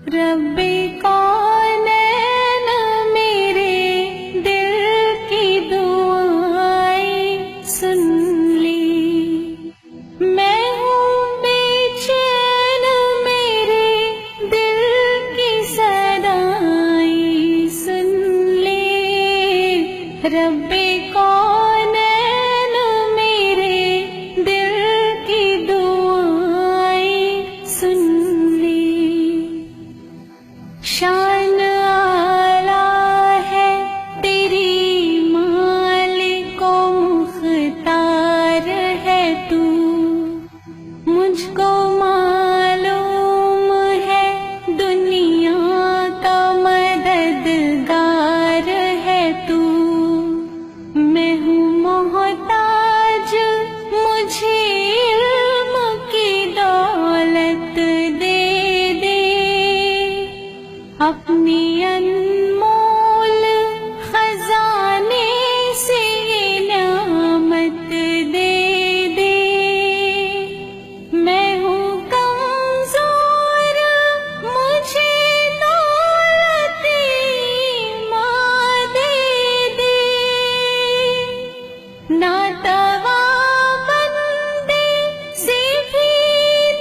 رب کونین میرے دل کی دعائیں سن لی، میں ہوں بے چین میرے دل کی صدائیں سن لی، رب کونین میرے دل کی دعائیں سن لی۔ شان اعلیٰ ہے تیری مالک و مختار ہے تو، مجھ کو معلوم ہے دنیا کا مددگار ہے تو، میں ہوں محتاج مجھے علم کی دولت دے دے، اپنی انمول خزانے سے یہ نعمت دے دے، میں ہوں کمزور مجھے دولت ماں دے دے، ناتواں بندے سے بھی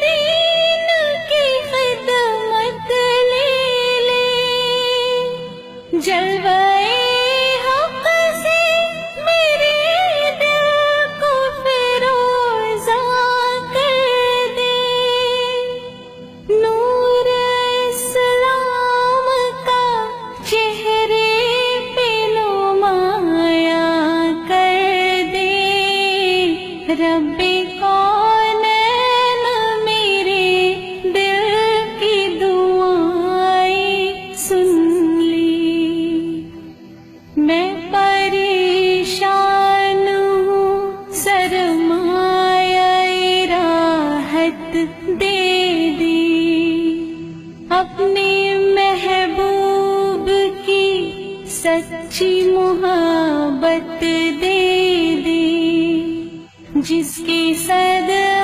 دین کی خدمت لے لے، جلوۂ حق سے میرے دل کو فیروزہ کر دے، نور اسلام کا چہرے پہ نمایاں کر دے، رب کونین میرے دل کی دعائیں سن لی۔ میں پریشان ہوں سرمایہ راحت دے دی، اپنے محبوب کی سچی محبت دے دی، جس کے صدقے